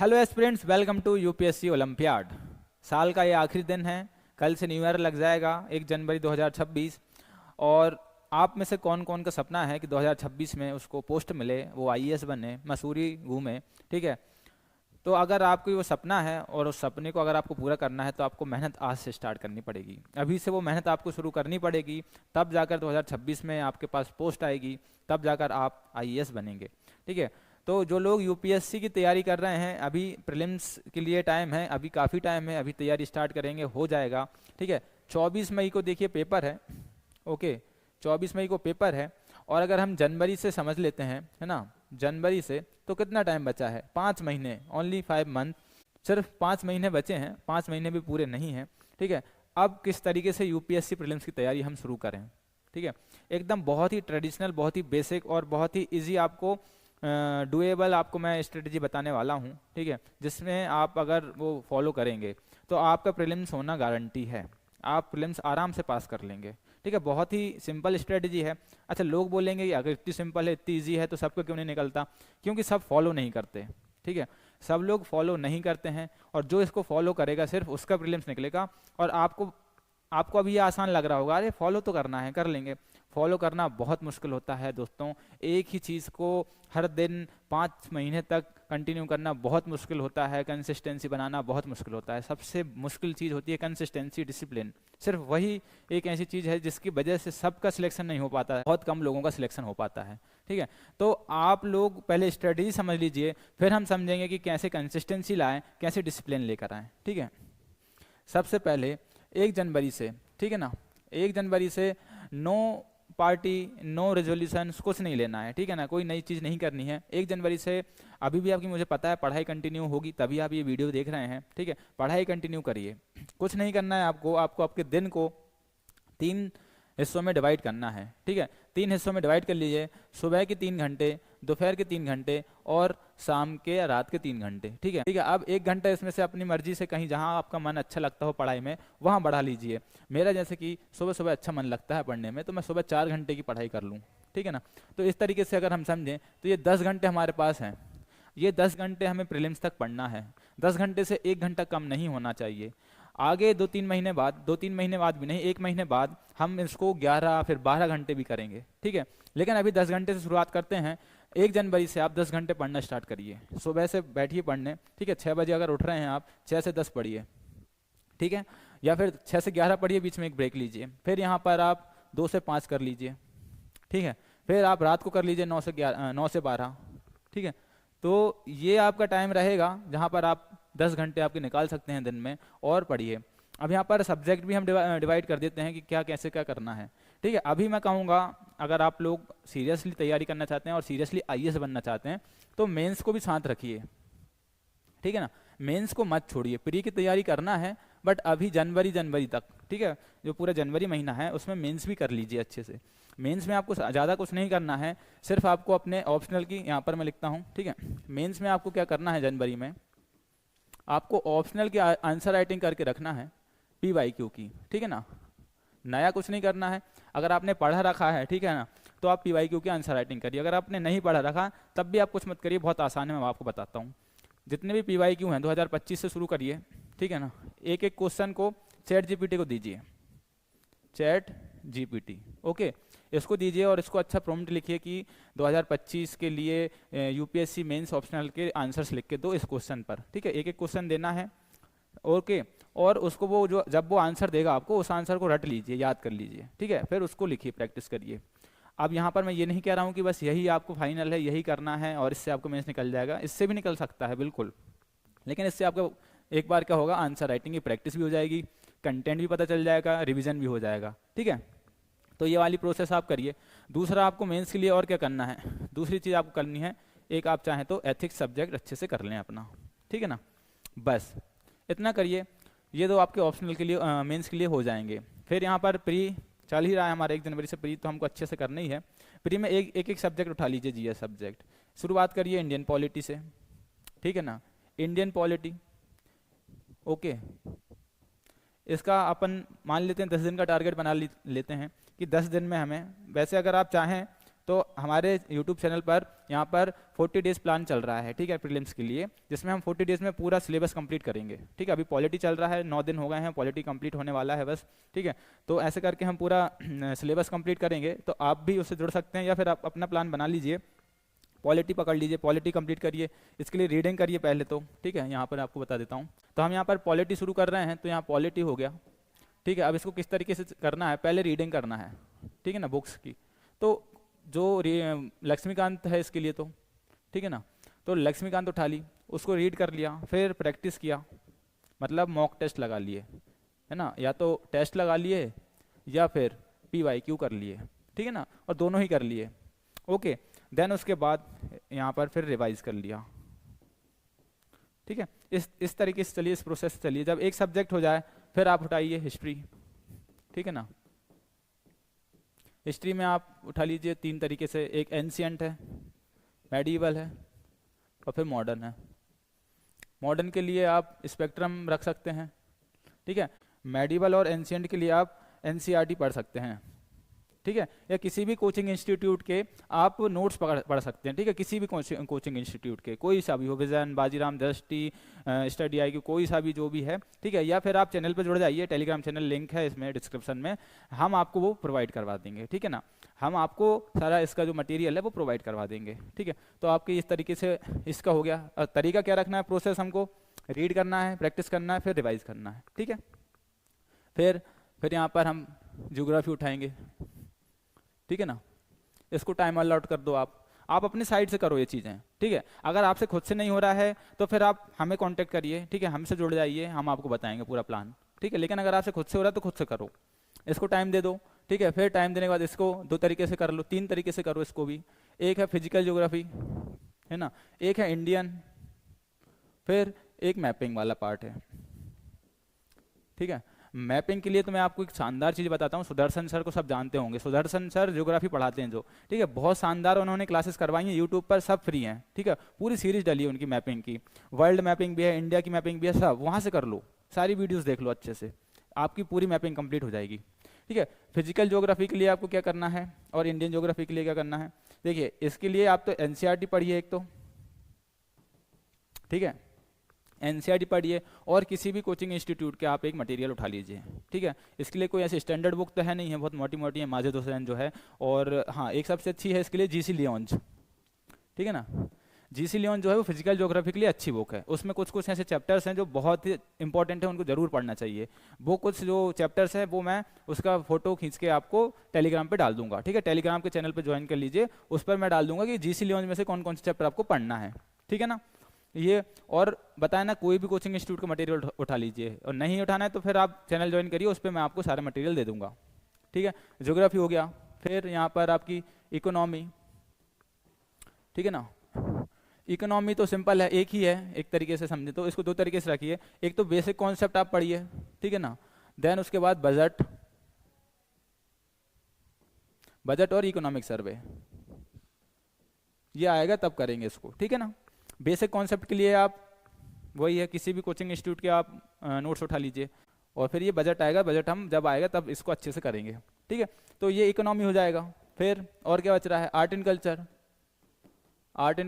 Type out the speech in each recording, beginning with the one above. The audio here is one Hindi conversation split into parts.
Hello aspirants, welcome to UPSC olympiad. साल का ये आखिरी दिन है, कल से न्यू ईयर लग जाएगा 1 जनवरी 2026। और आप में से कौन कौन का सपना है कि 2026 में उसको पोस्ट मिले, वो आईएएस बने, मसूरी घूमे। ठीक है, तो अगर आपको वो सपना है और उस सपने को अगर आपको पूरा करना है तो आपको मेहनत आज से स्टार्ट करनी पड़ेगी। अभी से वो मेहनत आपको शुरू करनी पड़ेगी, तब जाकर 2026 में आपके पास पोस्ट आएगी, तब जाकर आप आईएएस बनेंगे। ठीक है, तो जो लोग यूपीएससी की तैयारी कर रहे हैं, अभी प्रीलिम्स के लिए टाइम है, अभी काफ़ी टाइम है, अभी तैयारी स्टार्ट करेंगे, हो जाएगा। ठीक है, 24 मई को देखिए पेपर है। ओके, 24 मई को पेपर है। और अगर हम जनवरी से समझ लेते हैं, है ना, जनवरी से तो कितना टाइम बचा है? 5 महीने, ओनली 5 मंथ। सिर्फ 5 महीने बचे हैं, 5 महीने भी पूरे नहीं हैं। ठीक है, अब किस तरीके से यूपीएससी प्रीलिम्स की तैयारी हम शुरू करें? ठीक है, एकदम बहुत ही ट्रेडिशनल, बहुत ही बेसिक और बहुत ही इजी आपको डुएबल आपको मैं स्ट्रेटजी बताने वाला हूँ। ठीक है, जिसमें आप अगर वो फॉलो करेंगे तो आपका प्रीलिम्स होना गारंटी है, आप प्रीलिम्स आराम से पास कर लेंगे। ठीक है, बहुत ही सिंपल स्ट्रेटजी है। अच्छा, लोग बोलेंगे कि अगर इतनी सिंपल है, इतनी ईजी है, तो सबको क्यों नहीं निकलता? क्योंकि सब फॉलो नहीं करते। ठीक है, सब लोग फॉलो नहीं करते हैं, और जो इसको फॉलो करेगा सिर्फ उसका प्रीलिम्स निकलेगा। और आपको आपको अभी ये आसान लग रहा होगा, अरे फॉलो तो करना है, कर लेंगे। फॉलो करना बहुत मुश्किल होता है दोस्तों। एक ही चीज़ को हर दिन 5 महीने तक कंटिन्यू करना बहुत मुश्किल होता है, कंसिस्टेंसी बनाना बहुत मुश्किल होता है। सबसे मुश्किल चीज़ होती है कंसिस्टेंसी, डिसिप्लिन। सिर्फ वही एक ऐसी चीज़ है जिसकी वजह से सबका सिलेक्शन नहीं हो पाता है, बहुत कम लोगों का सिलेक्शन हो पाता है। ठीक है, तो आप लोग पहले स्ट्रेटजी समझ लीजिए, फिर हम समझेंगे कि कैसे कंसिस्टेंसी लाएं, कैसे डिसिप्लिन लेकर आएँ। ठीक है, सबसे पहले 1 जनवरी से, ठीक है ना, 1 जनवरी से नो पार्टी, नो रेजोल्यूशन, कुछ नहीं लेना है। ठीक है ना, कोई नई चीज़ नहीं करनी है 1 जनवरी से। अभी भी आपकी, मुझे पता है, पढ़ाई कंटिन्यू होगी, तभी आप ये वीडियो देख रहे हैं। ठीक है, पढ़ाई कंटिन्यू करिए, कुछ नहीं करना है आपको। आपको आपके दिन को 3 हिस्सों में डिवाइड करना है। ठीक है, 3 हिस्सों में डिवाइड कर लीजिए। सुबह के 3 घंटे, दोपहर के 3 घंटे और शाम के या रात के 3 घंटे। ठीक है, ठीक है, अब 1 घंटा इसमें से अपनी मर्जी से कहीं जहां आपका मन अच्छा लगता हो पढ़ाई में, वहां बढ़ा लीजिए। मेरा जैसे कि सुबह सुबह अच्छा मन लगता है पढ़ने में, तो मैं सुबह 4 घंटे की पढ़ाई कर लूँ। ठीक है ना, तो इस तरीके से अगर हम समझें तो ये 10 घंटे हमारे पास हैं। ये 10 घंटे हमें प्रीलिम्स तक पढ़ना है। 10 घंटे से 1 घंटा कम नहीं होना चाहिए। आगे 2-3 महीने बाद, 2-3 महीने बाद भी नहीं, 1 महीने बाद हम इसको 11 फिर 12 घंटे भी करेंगे। ठीक है, लेकिन अभी 10 घंटे से शुरुआत करते हैं। 1 जनवरी से आप 10 घंटे पढ़ना स्टार्ट करिए। सुबह से बैठिए पढ़ने। ठीक है, 6 बजे अगर उठ रहे हैं आप, 6 से 10 पढ़िए। ठीक है, या फिर 6 से 11 पढ़िए, बीच में एक ब्रेक लीजिए। फिर यहाँ पर आप 2 से 5 कर लीजिए। ठीक है, फिर आप रात को कर लीजिए 9 से 11, 9 से 12। ठीक है, तो ये आपका टाइम रहेगा जहाँ पर आप 10 घंटे आपके निकाल सकते हैं दिन में, और पढ़िए। अब यहाँ पर सब्जेक्ट भी हम डिवाइड कर देते हैं कि क्या कैसे क्या करना है। ठीक है, अभी मैं कहूँगा, अगर आप लोग सीरियसली तैयारी करना चाहते हैं और सीरियसली आईएएस बनना चाहते हैं, तो मेंस को भी साथ रखिए। ठीक है ना, मेंस को मत छोड़िए। प्री की तैयारी करना है, बट अभी जनवरी तक, ठीक है, जो पूरा जनवरी महीना है उसमें मेंस भी कर लीजिए अच्छे से। मेंस में आपको ज़्यादा कुछ नहीं करना है, सिर्फ आपको अपने ऑप्शनल की, यहाँ पर मैं लिखता हूँ। ठीक है, मेंस में आपको क्या करना है, जनवरी में आपको ऑप्शनल की आंसर राइटिंग करके रखना है, पीवाईक्यू की। ठीक है ना, नया कुछ नहीं करना है। अगर आपने पढ़ा रखा है, ठीक है ना, तो आप पीवाईक्यू की आंसर राइटिंग करिए। अगर आपने नहीं पढ़ा रखा तब भी आप कुछ मत करिए, बहुत आसान है, मैं आपको बताता हूँ। जितने भी पीवाईक्यू हैं 2025 से शुरू करिए। ठीक है ना, एक एक क्वेश्चन को चैट जीपीटी को दीजिए, चैट जीपीटी। ओके, इसको दीजिए और इसको अच्छा प्रॉम्प्ट लिखिए कि 2025 के लिए यूपीएससी मेंस ऑप्शनल के आंसर्स लिख के दो इस क्वेश्चन पर। ठीक है, एक एक क्वेश्चन देना है। ओके, और उसको वो जो जब वो आंसर देगा आपको, उस आंसर को रट लीजिए, याद कर लीजिए। ठीक है, फिर उसको लिखिए, प्रैक्टिस करिए। अब यहाँ पर मैं ये नहीं कह रहा हूँ कि बस यही आपको फाइनल है, यही करना है और इससे आपको मेंस निकल जाएगा। इससे भी निकल सकता है बिल्कुल, लेकिन इससे आपको एक बार क्या होगा, आंसर राइटिंग की प्रैक्टिस भी हो जाएगी, कंटेंट भी पता चल जाएगा, रिवीजन भी हो जाएगा। ठीक है, तो ये वाली प्रोसेस आप करिए। दूसरा, आपको मेंस के लिए और क्या करना है, दूसरी चीज़ आपको करनी है, एक आप चाहें तो एथिक्स सब्जेक्ट अच्छे से कर लें अपना। ठीक है ना, बस इतना करिए। ये दो आपके ऑप्शनल के लिए, मेंस के लिए हो जाएंगे। फिर यहाँ पर प्री चल ही रहा है हमारा 1 जनवरी से, प्री तो हमको अच्छे से करना ही है। प्री में एक सब्जेक्ट उठा लीजिए, जीएस सब्जेक्ट। शुरुआत करिए इंडियन पॉलिटी से। ठीक है ना, इंडियन पॉलिटी। ओके, इसका अपन मान लेते हैं 10 दिन का टारगेट बना लेते हैं कि 10 दिन में हमें, वैसे अगर आप चाहें तो हमारे YouTube चैनल पर यहाँ पर 40 डेज प्लान चल रहा है, ठीक है, प्रीलिम्स के लिए, जिसमें हम 40 डेज में पूरा सिलेबस कंप्लीट करेंगे, ठीक है। अभी पॉलिटी चल रहा है, 9 दिन हो गए हैं, पॉलिटी कंप्लीट होने वाला है बस, ठीक है। तो ऐसे करके हम पूरा सिलेबस कंप्लीट करेंगे, तो आप भी उससे जुड़ सकते हैं, या फिर आप अपना प्लान बना लीजिए, पॉलिटी पकड़ लीजिए, पॉलिटी कंप्लीट करिए। इसके लिए रीडिंग करिए पहले तो, ठीक है। यहाँ पर आपको बता देता हूँ, तो हम यहाँ पर पॉलिटी शुरू कर रहे हैं, तो यहाँ पॉलिटी हो गया, ठीक है। अब इसको किस तरीके से करना है, पहले रीडिंग करना है, ठीक है ना, बुक्स की। तो जो लक्ष्मीकांत है इसके लिए तो, ठीक है ना, तो लक्ष्मीकांत उठा ली, उसको रीड कर लिया, फिर प्रैक्टिस किया, मतलब मॉक टेस्ट लगा लिए, है ना, या तो टेस्ट लगा लिए या फिर PYQ कर लिए, ठीक है ना, और दोनों ही कर लिए, ओके। देन उसके बाद यहाँ पर फिर रिवाइज कर लिया, ठीक है। इस तरीके से चलिए, इस प्रोसेस से चलिए। जब एक सब्जेक्ट हो जाए फिर आप उठाइए हिस्ट्री, ठीक है ना। हिस्ट्री में आप उठा लीजिए 3 तरीके से, एक एंशिएंट है, मेडिवल है, और फिर मॉडर्न है। मॉडर्न के लिए आप स्पेक्ट्रम रख सकते हैं, ठीक है। मेडिवल और एंशिएंट के लिए आप NCERT पढ़ सकते हैं, ठीक है, या किसी भी कोचिंग इंस्टीट्यूट के आप नोट्स पढ़ सकते हैं, ठीक है, किसी भी कोचिंग इंस्टीट्यूट के, कोई सा भी हो, विजन, बाजीराम, दृष्टि, स्टडी IQ, कोई सा भी जो भी है, ठीक है। या फिर आप चैनल पर जुड़ जाइए, टेलीग्राम चैनल लिंक है इसमें डिस्क्रिप्शन में, हम आपको वो प्रोवाइड करवा देंगे, ठीक है ना। हम आपको सारा इसका जो मटेरियल है वो प्रोवाइड करवा देंगे, ठीक है। तो आपके इस तरीके से इसका हो गया। तरीका क्या रखना है, प्रोसेस हमको रीड करना है, प्रैक्टिस करना है, फिर रिवाइज करना है, ठीक है। फिर यहाँ पर हम ज्योग्राफी उठाएंगे, ठीक है ना। इसको टाइम अलॉट कर दो, आप अपनी साइड से करो ये चीज़ें, ठीक है। अगर आपसे खुद से नहीं हो रहा है तो फिर आप हमें कांटेक्ट करिए, ठीक है, हमसे जुड़ जाइए, हम आपको बताएंगे पूरा प्लान, ठीक है। लेकिन अगर आपसे खुद से हो रहा है तो खुद से करो, इसको टाइम दे दो, ठीक है। फिर टाइम देने के बाद इसको 2 तरीके से कर लो, 3 तरीके से करो इसको भी। एक है फिजिकल ज्योग्राफी, है ना, एक है इंडियन, फिर एक मैपिंग वाला पार्ट है, ठीक है। मैपिंग के लिए तो मैं आपको एक शानदार चीज़ बताता हूँ, सुदर्शन सर को सब जानते होंगे, सुदर्शन सर ज्योग्राफी पढ़ाते हैं जो, ठीक है, बहुत शानदार उन्होंने क्लासेस करवाई हैं, यूट्यूब पर सब फ्री हैं, ठीक है। पूरी सीरीज डली है उनकी मैपिंग की, वर्ल्ड मैपिंग भी है, इंडिया की मैपिंग भी है, सब वहाँ से कर लो, सारी वीडियोज़ देख लो अच्छे से, आपकी पूरी मैपिंग कंप्लीट हो जाएगी, ठीक है। फिजिकल ज्योग्राफी के लिए आपको क्या करना है और इंडियन ज्योग्राफी के लिए क्या करना है, देखिए इसके लिए आप तो NCERT पढ़िए एक तो, ठीक है, NCERT पढ़िए, और किसी भी कोचिंग इंस्टीट्यूट के आप एक मटेरियल उठा लीजिए, ठीक है। इसके लिए कोई ऐसी स्टैंडर्ड बुक तो है नहीं है, बहुत मोटी मोटी है, माजिद हुसैन जो है, और हाँ एक सबसे अच्छी है इसके लिए GC लियोन्स, ठीक है ना। GC लियोन जो है वो फिजिकल ज्योग्राफी के लिए अच्छी बुक है, उसमें कुछ कुछ ऐसे चैप्टर्स हैं जो बहुत ही इंपॉर्टेंट है, उनको जरूर पढ़ना चाहिए। वो कुछ जो चैप्टर्स हैं वो मैं उसका फोटो खींच के आपको टेलीग्राम पे डाल दूंगा, ठीक है, टेलीग्राम के चैनल पे ज्वाइन कर लीजिए, उस पर मैं डाल दूंगा कि GC लियोन में से कौन कौन से चैप्टर आपको पढ़ना है, ठीक है ना। ये और बताया ना, कोई भी कोचिंग इंस्टीट्यूट का मटेरियल उठा लीजिए, और नहीं उठाना है तो फिर आप चैनल ज्वाइन करिए, उस पर मैं आपको सारा मटेरियल दे दूंगा, ठीक है। ज्योग्राफी हो गया, फिर यहाँ पर आपकी इकोनॉमी, ठीक है ना। इकोनॉमी तो सिंपल है, एक ही है, एक तरीके से समझे तो इसको 2 तरीके से रखिए, एक तो बेसिक कॉन्सेप्ट आप पढ़िए, ठीक है ना, देन उसके बाद बजट और इकोनॉमिक सर्वे, ये आएगा तब करेंगे इसको, ठीक है ना। बेसिक कॉन्सेप्ट के लिए आप वही है, किसी भी कोचिंग इंस्टीट्यूट के आप नोट्स उठा लीजिए, और फिर ये बजट आएगा, बजट हम जब आएगा तब इसको अच्छे से करेंगे, ठीक है। तो ये इकोनॉमी हो जाएगा। फिर और क्या बच रहा है, art and culture. Art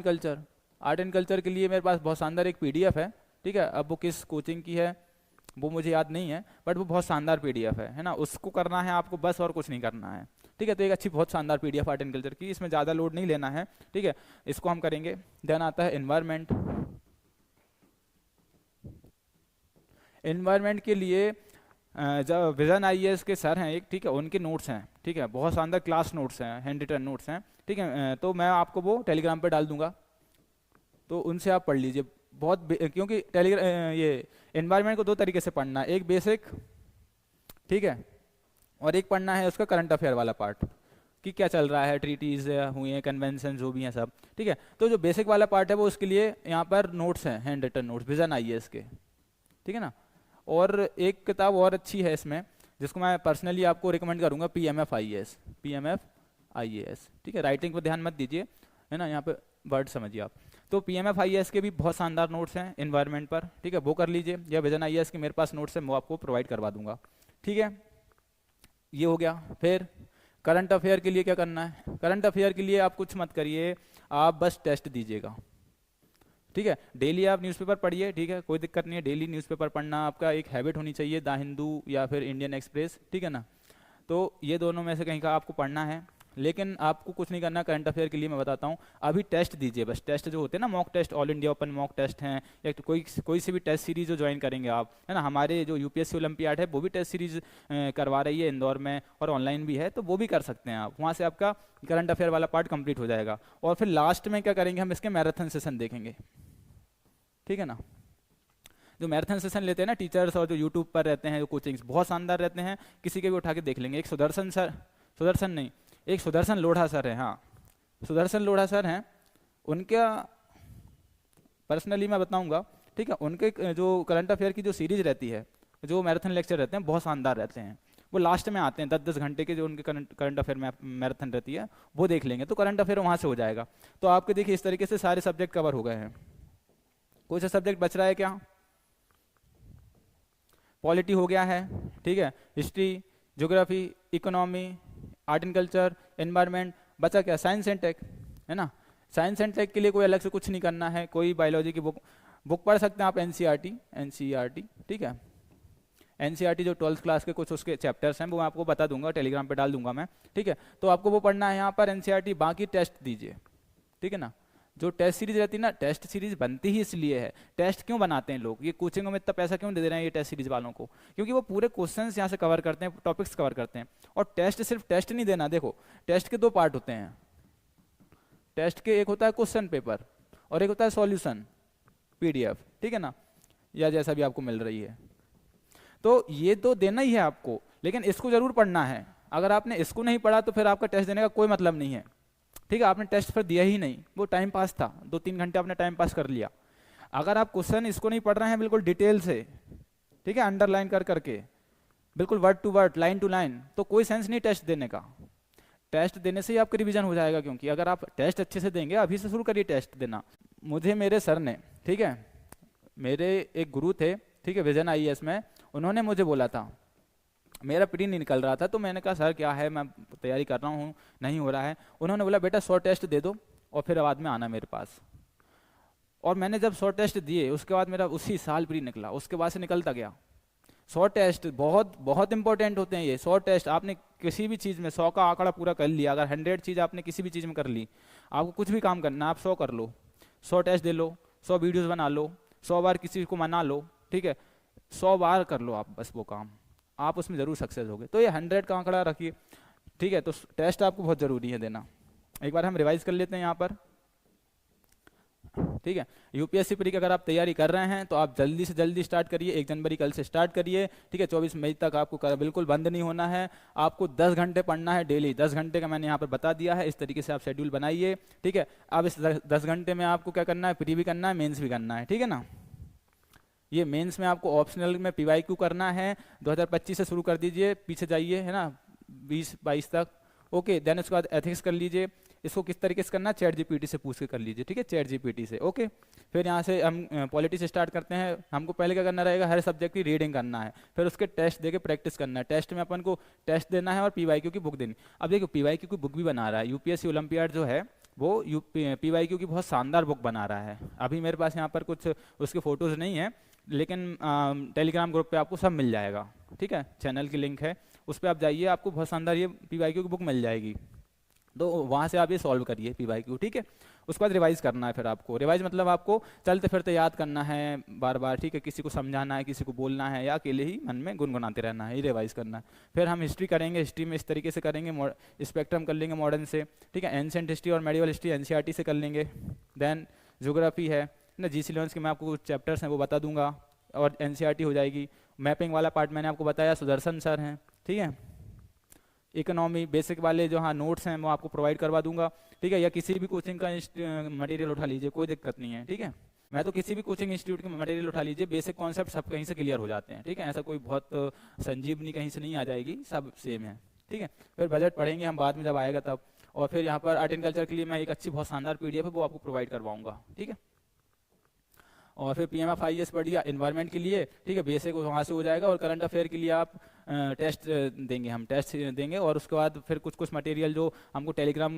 and culture के लिए मेरे पास बहुत शानदार एक PDF है, ठीक है। अब वो किस कोचिंग की है वो मुझे याद नहीं है, बट वो बहुत शानदार PDF है ना, उसको करना है आपको बस, और कुछ नहीं करना है, ठीक है। तो एक अच्छी बहुत शानदार PDF आर्ट एंड कल्चर की, इसमें ज़्यादा लोड नहीं लेना है, ठीक है, इसको हम करेंगे। देन आता है एनवायरनमेंट। एनवायरनमेंट के लिए जब विजन IAS के सर हैं एक, ठीक है, उनके नोट्स हैं, ठीक है, बहुत शानदार क्लास नोट्स हैं, हैंड रिटन नोट्स हैं, ठीक है। तो मैं आपको वो टेलीग्राम पे डाल दूंगा, तो उनसे आप पढ़ लीजिए, क्योंकि ये एनवायरनमेंट को 2 तरीके से पढ़ना है, एक बेसिक, ठीक है, और एक पढ़ना है उसका करंट अफेयर वाला पार्ट, कि क्या चल रहा है, ट्रीटीज हुई हैं, कन्वेंशन जो भी हैं सब, ठीक है। तो जो बेसिक वाला पार्ट है वो उसके लिए यहाँ पर नोट्स हैं, handwritten notes Vision IAS के, ठीक है ना। और एक किताब और अच्छी है इसमें, जिसको मैं पर्सनली आपको रिकमेंड करूँगा, PMF IAS, ठीक है। राइटिंग पर ध्यान मत दीजिए, है ना, यहाँ पे वर्ड समझिए आप। तो PMF IAS के भी बहुत शानदार नोट्स हैं एनवायरनमेंट पर, ठीक है, वो कर लीजिए, या विजन IAS के मेरे पास नोट्स हैं, वो आपको प्रोवाइड करवा दूंगा, ठीक है। ये हो गया। फिर करंट अफेयर के लिए क्या करना है? करंट अफेयर के लिए आप कुछ मत करिए, आप बस टेस्ट दीजिएगा, ठीक है। डेली आप न्यूज़पेपर पढ़िए, ठीक है, कोई दिक्कत नहीं है, डेली न्यूज़पेपर पढ़ना आपका एक हैबिट होनी चाहिए, द हिंदू या फिर इंडियन एक्सप्रेस, ठीक है ना। तो ये दोनों में से कहीं का आपको पढ़ना है, लेकिन आपको कुछ नहीं करना करंट अफेयर के लिए। मैं बताता हूँ, अभी टेस्ट दीजिए बस। टेस्ट जो होते हैं ना, mock test, all India open mock test हैं, या तो कोई से भी टेस्ट सीरीज जो ज्वाइन करेंगे आप, है ना। हमारे जो यूपीएससी ओलंपियाड है वो भी टेस्ट सीरीज करवा रही है इंदौर में, और ऑनलाइन भी है, तो वो भी कर सकते हैं आप। वहाँ से आपका करंट अफेयर वाला पार्ट कंप्लीट हो जाएगा। और फिर लास्ट में क्या करेंगे, हम इसके मैराथन सेशन देखेंगे, ठीक है ना। जो मैराथन सेशन लेते हैं ना टीचर्स, और जो यूट्यूब पर रहते हैं, जो कोचिंग्स बहुत शानदार रहते हैं, किसी के भी उठा के देख लेंगे। एक सुदर्शन सर, सुदर्शन नहीं, एक सुदर्शन लोढ़ा सर है, हाँ सुदर्शन लोढ़ा सर हैं, उनका पर्सनली मैं बताऊंगा, ठीक है। उनके जो करंट अफेयर की जो सीरीज रहती है, जो मैराथन लेक्चर रहते हैं, बहुत शानदार रहते हैं। वो लास्ट में आते हैं, 10-10 घंटे के जो उनके करंट अफेयर में मैराथन रहती है, वो देख लेंगे तो करंट अफेयर वहाँ से हो जाएगा। तो आपके देखिए इस तरीके से सारे सब्जेक्ट कवर हो गए हैं। कोई सा सब्जेक्ट बच रहा है क्या? पॉलिटी हो गया है, ठीक है, history, geography, economy, art and culture, environment, बचा क्या? साइंस एंड टेक, है ना। साइंस एंड टेक के लिए कोई अलग से कुछ नहीं करना है। कोई बायोलॉजी की बुक पढ़ सकते हैं आप, एनसीईआरटी, ठीक है। एनसीईआरटी जो 12th क्लास के कुछ उसके चैप्टर्स हैं वो मैं आपको बता दूंगा, टेलीग्राम पे डाल दूंगा मैं, ठीक है। तो आपको वो पढ़ना है यहाँ पर एनसीईआरटी, बाकी टेस्ट दीजिए, ठीक है ना। जो टेस्ट सीरीज रहती है ना, टेस्ट सीरीज बनती ही इसलिए है। टेस्ट क्यों बनाते हैं लोग, ये कोचिंगों में इतना पैसा क्यों दे रहे हैं ये टेस्ट सीरीज वालों को? क्योंकि वो पूरे क्वेश्चंस यहाँ से कवर करते हैं, टॉपिक्स कवर करते हैं। और टेस्ट सिर्फ टेस्ट नहीं देना, देखो टेस्ट के 2 पार्ट होते हैं। टेस्ट के एक होता है क्वेश्चन पेपर, और एक होता है सॉल्यूशन पीडीएफ, ठीक है ना, या जैसा भी आपको मिल रही है। तो ये तो देना ही है आपको, लेकिन इसको जरूर पढ़ना है। अगर आपने इसको नहीं पढ़ा तो फिर आपका टेस्ट देने का कोई मतलब नहीं है, ठीक है। आपने टेस्ट फिर दिया ही नहीं, वो टाइम पास था, 2-3 घंटे आपने टाइम पास कर लिया। अगर आप क्वेश्चन इसको नहीं पढ़ रहे हैं बिल्कुल डिटेल से, ठीक है, अंडरलाइन कर करके, बिल्कुल word to word, line to line, तो कोई सेंस नहीं टेस्ट देने का। टेस्ट देने से ही आपका रिवीजन हो जाएगा, क्योंकि अगर आप टेस्ट अच्छे से देंगे, अभी से शुरू करिए टेस्ट देना। मुझे मेरे सर ने, ठीक है, मेरे एक गुरु थे, ठीक है, विजन आईएएस में, उन्होंने मुझे बोला था, मेरा प्री नहीं निकल रहा था, तो मैंने कहा सर क्या है, मैं तैयारी कर रहा हूँ, नहीं हो रहा है। उन्होंने बोला बेटा 100 टेस्ट दे दो और फिर बाद में आना मेरे पास। और मैंने जब 100 टेस्ट दिए, उसके बाद मेरा उसी साल प्री निकला, उसके बाद से निकलता गया। 100 टेस्ट बहुत बहुत इंपॉर्टेंट होते हैं ये 100 टेस्ट। आपने किसी भी चीज़ में 100 का आंकड़ा पूरा कर लिया, अगर 100 चीज़ आपने किसी भी चीज़ में कर ली, आपको कुछ भी काम करना, आप 100 कर लो, 100 टेस्ट दे लो, 100 वीडियोज़ बना लो, 100 बार किसी को मना लो, ठीक है, 100 बार कर लो आप बस वो काम, आप उसमें ज़रूर सक्सेस होगे। तो ये 100 का आंकड़ा रखिए, ठीक है। तो टेस्ट आपको बहुत ज़रूरी है देना। एक बार हम रिवाइज कर लेते हैं यहाँ पर, ठीक है। यूपीएससी प्री की अगर आप तैयारी कर रहे हैं तो आप जल्दी से जल्दी स्टार्ट करिए, 1 जनवरी कल से स्टार्ट करिए, ठीक है। 24 मई तक आपको बिल्कुल बंद नहीं होना है। आपको 10 घंटे पढ़ना है डेली, 10 घंटे का मैंने यहाँ पर बता दिया है, इस तरीके से आप शेड्यूल बनाइए, ठीक है। अब इस 10 घंटे में आपको क्या करना है, प्री भी करना है, मेन्स भी करना है, ठीक है ना। ये मेंस में आपको ऑप्शनल में पीवाईक्यू करना है, 2025 से शुरू कर दीजिए, पीछे जाइए, है ना, 20-22 तक, ओके। देन उसके बाद एथिक्स कर लीजिए, इसको किस तरीके से करना है, चैट जीपीटी से पूछ के कर लीजिए, ठीक है, चैट जीपीटी से, ओके। फिर यहाँ से हम पॉलिटी से स्टार्ट करते हैं। हमको पहले क्या करना रहेगा, हर सब्जेक्ट की रीडिंग करना है, फिर उसके टेस्ट देके प्रैक्टिस करना है। टेस्ट में अपन को टेस्ट देना है और पीवाईक्यू की बुक देनी। अब देखो पीवाईक्यू की बुक भी बना रहा है यूपीएससी ओलंपियाड जो है, वो पीवाईक्यू की बहुत शानदार बुक बना रहा है। अभी मेरे पास यहाँ पर कुछ उसके फोटोज़ नहीं है, लेकिन टेलीग्राम ग्रुप पे आपको सब मिल जाएगा, ठीक है, चैनल की लिंक है, उस पर आप जाइए, आपको बहुत शानदार ये पीवाईक्यू की बुक मिल जाएगी। तो वहाँ से आप ये सॉल्व करिए पीवाईक्यू, ठीक है। उसके बाद रिवाइज करना है, फिर आपको रिवाइज मतलब आपको चलते फिरते याद करना है बार बार, ठीक है। किसी को समझाना है, किसी को बोलना है, या अकेले ही मन में गुनगुनाते रहना है, ये रिवाइज करना है। फिर हम हिस्ट्री करेंगे, हिस्ट्री में इस तरीके से करेंगे, स्पेक्ट्रम कर लेंगे मॉडर्न से, ठीक है। एंशिएंट हिस्ट्री और मेडिवल हिस्ट्री एनसीईआरटी से कर लेंगे। देन ज्योग्राफी है ना, जीसी लेवंस के मैं आपको कुछ चैप्टर्स हैं वो बता दूंगा, और एनसीईआरटी हो जाएगी। मैपिंग वाला पार्ट मैंने आपको बताया, सुदर्शन सर हैं, ठीक है। इकोनॉमी बेसिक वाले जो हाँ नोट्स हैं वो आपको प्रोवाइड करवा दूंगा, ठीक है। या किसी भी कोचिंग का मटेरियल उठा लीजिए, कोई दिक्कत नहीं है, ठीक है। मैं तो किसी भी कोचिंग इंस्टीट्यूट के मटेरियल उठा लीजिए, बेसिक कॉन्सेप्ट सब कहीं से क्लियर हो जाते हैं, ठीक है। ऐसा कोई बहुत संजीवनी कहीं से नहीं आ जाएगी, सब सेम है, ठीक है। फिर बजट पढ़ेंगे हम बाद में जब आएगा तब। और फिर यहाँ पर आर्ट एंड कल्चर के लिए मैं एक अच्छी बहुत शानदार पीडीएफ है वो आपको प्रोवाइड करवाऊंगा, ठीक है। और फिर PMFIS पढ़ लिया एनवायरनमेंट के लिए, ठीक है, बेसिक वहाँ से हो जाएगा। और करंट अफेयर के लिए आप टेस्ट देंगे, हम टेस्ट देंगे। और उसके बाद फिर कुछ कुछ मटेरियल जो हमको टेलीग्राम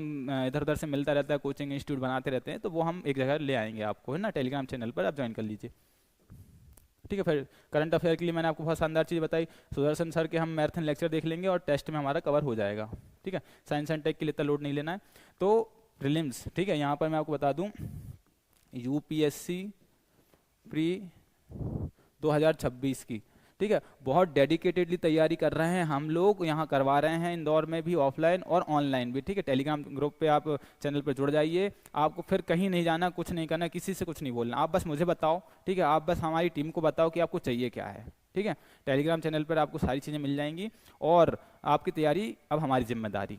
इधर उधर से मिलता रहता है, कोचिंग इंस्टीट्यूट बनाते रहते हैं, तो वो हम एक जगह ले आएंगे आपको, है ना, टेलीग्राम चैनल पर आप ज्वाइन कर लीजिए, ठीक है। फिर करंट अफेयर के लिए मैंने आपको बहुत शानदार चीज़ बताई, सुदर्शन सर के हम मैराथन लेक्चर देख लेंगे और टेस्ट में हमारा कवर हो जाएगा, ठीक है। साइंस एंड टेक के लिए इतना लोड नहीं लेना है। तो प्रीलिम्स, ठीक है, यहाँ पर मैं आपको बता दूँ UPSC प्री 2026 की, ठीक है, बहुत डेडिकेटेडली तैयारी कर रहे हैं हम लोग, यहाँ करवा रहे हैं इंदौर में भी, ऑफलाइन और ऑनलाइन भी, ठीक है। टेलीग्राम ग्रुप पे आप चैनल पर जुड़ जाइए, आपको फिर कहीं नहीं जाना, कुछ नहीं करना, किसी से कुछ नहीं बोलना, आप बस मुझे बताओ, ठीक है, आप बस हमारी टीम को बताओ कि आपको चाहिए क्या है, ठीक है। टेलीग्राम चैनल पर आपको सारी चीज़ें मिल जाएंगी और आपकी तैयारी अब हमारी जिम्मेदारी,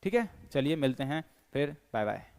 ठीक है। चलिए मिलते हैं फिर, बाय बाय।